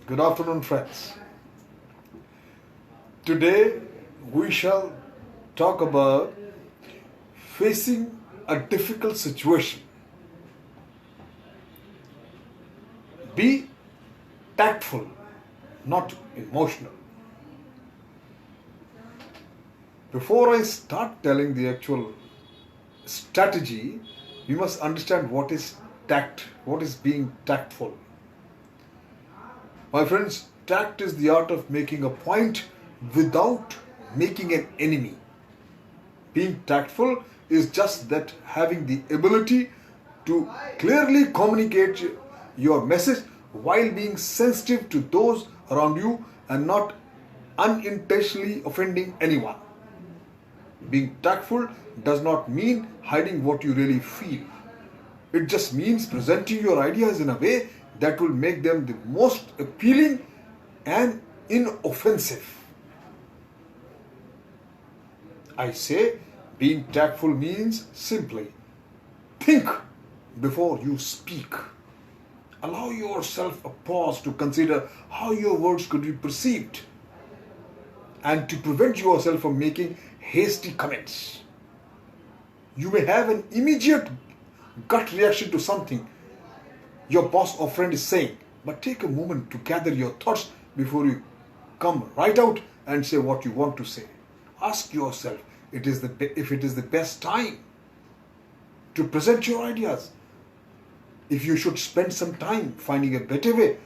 Good afternoon, friends. Today we shall talk about facing a difficult situation. Be tactful, not emotional. Before I start telling the actual strategy, we must understand what is tact, what is being tactful. My friends, tact is the art of making a point without making an enemy. Being tactful is just that, having the ability to clearly communicate your message while being sensitive to those around you and not unintentionally offending anyone. Being tactful does not mean hiding what you really feel. It just means presenting your ideas in a way that will make them the most appealing and inoffensive. I say being tactful means simply think before you speak. Allow yourself a pause to consider how your words could be perceived and to prevent yourself from making hasty comments. You may have an immediate gut reaction to something your boss or friend is saying, but take a moment to gather your thoughts before you come right out and say what you want to say. Ask yourself if it is the best time to present your ideas. If you should spend some time finding a better way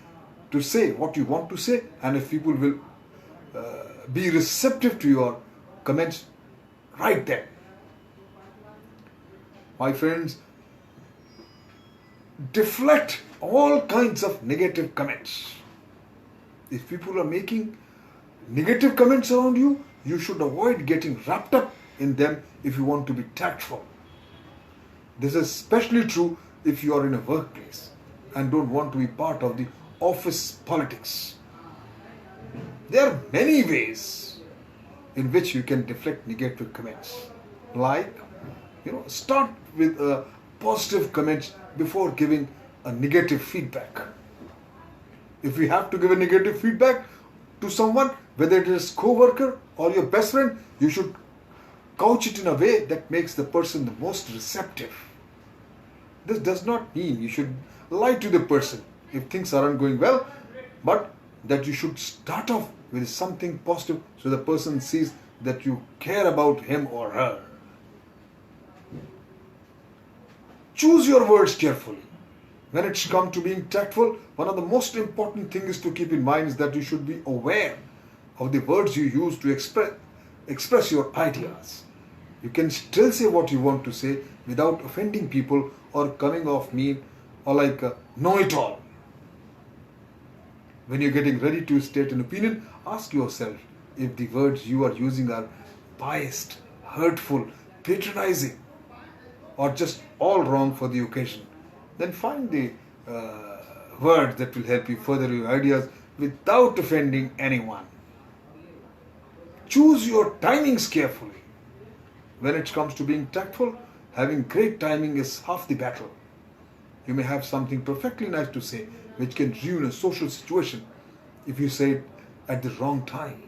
to say what you want to say, and if people will be receptive to your comments right then. My friends, deflect all kinds of negative comments. If people are making negative comments around you, you should avoid getting wrapped up in them if you want to be tactful. This is especially true if you are in a workplace and don't want to be part of the office politics. There are many ways in which you can deflect negative comments. Like, start with positive comments before giving a negative feedback. If you have to give a negative feedback to someone, whether it is co-worker or your best friend, you should couch it in a way that makes the person the most receptive. This does not mean you should lie to the person if things aren't going well, but that you should start off with something positive so the person sees that you care about him or her. Choose your words carefully. When it's come to being tactful, one of the most important things to keep in mind is that you should be aware of the words you use to express your ideas. You can still say what you want to say without offending people or coming off mean or like a know-it-all. When you're getting ready to state an opinion, ask yourself if the words you are using are biased, hurtful, patronizing, or just all wrong for the occasion. Then find the words that will help you further your ideas without offending anyone. Choose your timings carefully. When it comes to being tactful, having great timing is half the battle. You may have something perfectly nice to say which can ruin a social situation if you say it at the wrong time.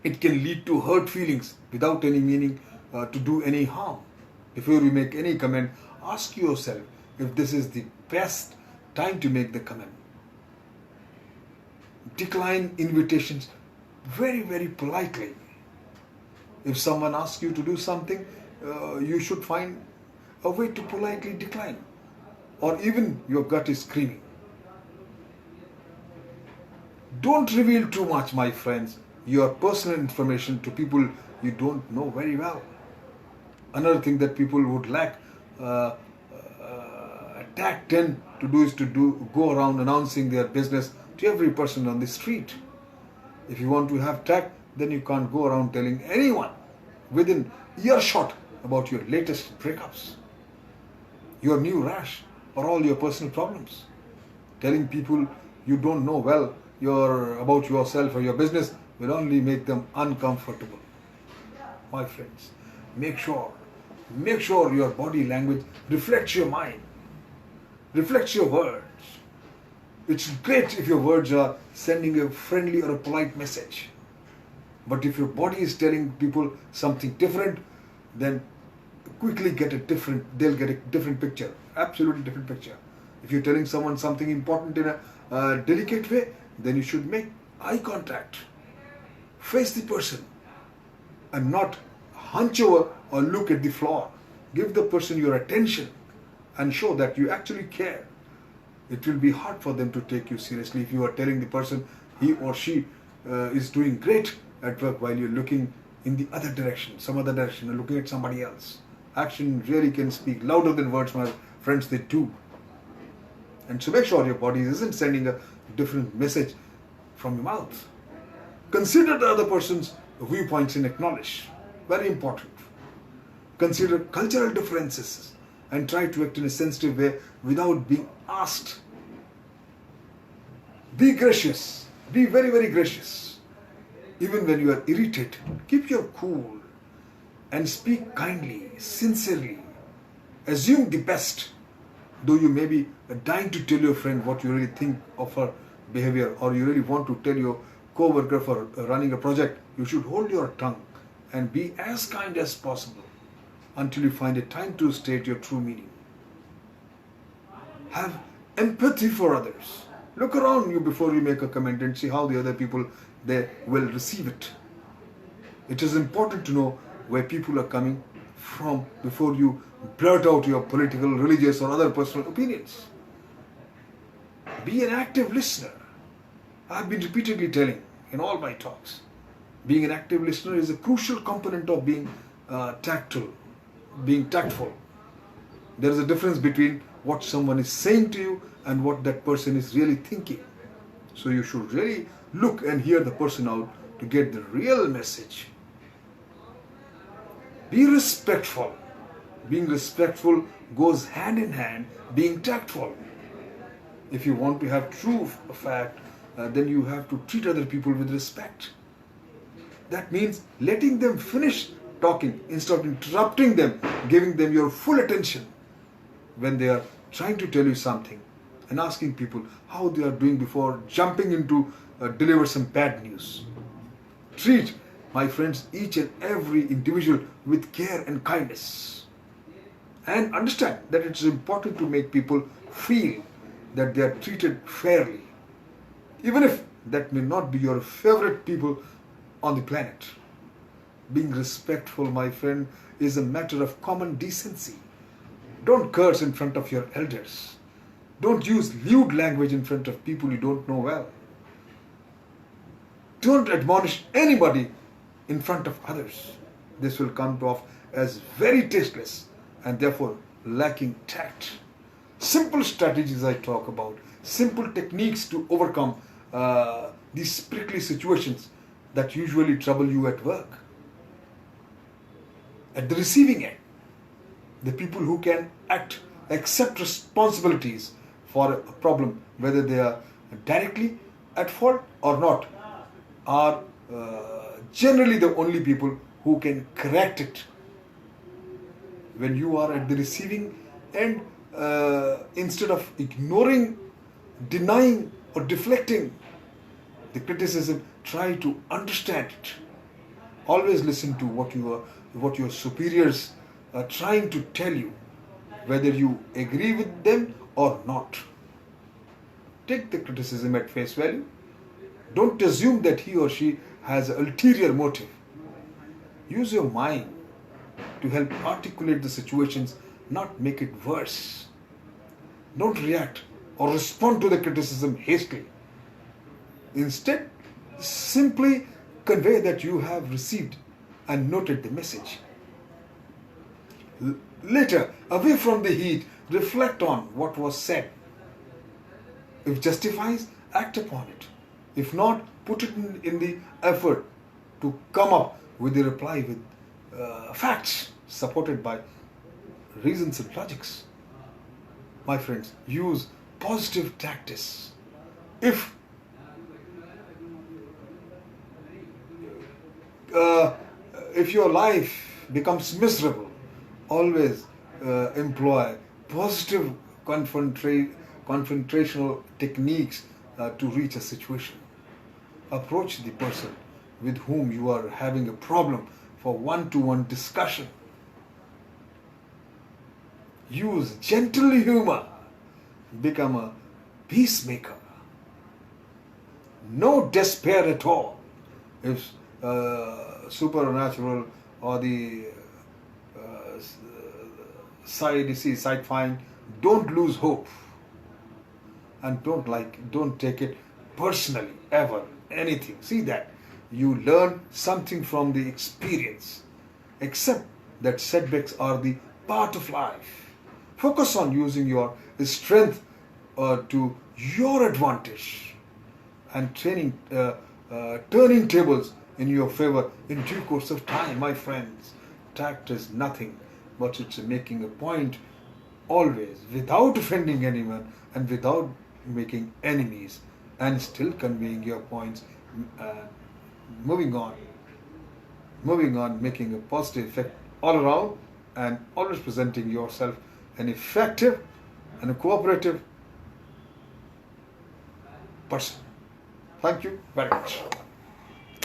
It can lead to hurt feelings without any meaning to do any harm. Before you make any comment, ask yourself if this is the best time to make the comment. Decline invitations very, very politely. If someone asks you to do something, you should find a way to politely decline. Or even your gut is screaming. Don't reveal too much, my friends, your personal information to people you don't know very well. Another thing that people would lack tact tend to do is to go around announcing their business to every person on the street. If you want to have tact, then you can't go around telling anyone within earshot about your latest breakups, your new rash, or all your personal problems. Telling people you don't know well about yourself or your business will only make them uncomfortable. My friends, make sure your body language reflects your mind, reflects your words. It's great if your words are sending a friendly or a polite message. But if your body is telling people something different, then quickly they'll get a different picture, absolutely different picture. If you're telling someone something important in a delicate way, then you should make eye contact, face the person, and not hunch over or look at the floor. Give the person your attention and show that you actually care. It will be hard for them to take you seriously if you are telling the person he or she is doing great at work while you're looking in the other direction, some other direction, and looking at somebody else. Action really can speak louder than words, my friends, they do. And so make sure your body isn't sending a different message from your mouth. Consider the other person's viewpoints and acknowledge. Very important. Consider cultural differences and try to act in a sensitive way without being asked. Be gracious. Be very, very gracious. Even when you are irritated, keep your cool and speak kindly, sincerely. Assume the best. Though you may be dying to tell your friend what you really think of her behavior, or you really want to tell your co-worker for running a project, you should hold your tongue and be as kind as possible until you find a time to state your true meaning. Have empathy for others. Look around you before you make a comment and see how the other people they will receive it. It is important to know where people are coming from before you blurt out your political, religious or other personal opinions. Be an active listener. I've been repeatedly telling in all my talks, being an active listener is a crucial component of being tactful. There is a difference between what someone is saying to you and what that person is really thinking. So you should really look and hear the person out to get the real message. Be respectful. Being respectful goes hand in hand being tactful. If you want to have true fact, then you have to treat other people with respect. That means letting them finish talking instead of interrupting them, giving them your full attention when they are trying to tell you something, and asking people how they are doing before jumping into deliver some bad news. Treat, my friends, each and every individual with care and kindness. And understand that it's important to make people feel that they are treated fairly, even if that may not be your favorite people on the planet. Being respectful, my friend, is a matter of common decency. Don't curse in front of your elders. Don't use lewd language in front of people you don't know well. Don't admonish anybody in front of others. This will come off as very tasteless and therefore lacking tact. Simple strategies I talk about, simple techniques to overcome these prickly situations that usually trouble you at work. At the receiving end, the people who can accept responsibilities for a problem, whether they are directly at fault or not, are generally the only people who can correct it. When you are at the receiving end, instead of ignoring, denying or deflecting the criticism, try to understand it. Always listen to what your superiors are trying to tell you, whether you agree with them or not. Take the criticism at face value. Don't assume that he or she has an ulterior motive. Use your mind to help articulate the situations, not make it worse. Don't react or respond to the criticism hastily. Instead, simply convey that you have received and noted the message. Later, away from the heat, reflect on what was said. If justifies, act upon it. If not, put it in the effort to come up with a reply with facts supported by reasons and logics. My friends, use positive tactics. If your life becomes miserable, always employ positive confrontational techniques to reach a situation. Approach the person with whom you are having a problem for one-to-one discussion. Use gentle humor. Become a peacemaker. No despair at all. If supernatural or the sight find, don't lose hope. And don't take it personally, ever, anything. See that. You learn something from the experience. Accept that setbacks are the part of life. Focus on using your strength to your advantage and turning tables in your favor in due course of time, my friends. Tact is nothing but it's making a point always without offending anyone and without making enemies, and still conveying your points, moving on, making a positive effect all around, and always presenting yourself an effective and a cooperative person. Thank you very much.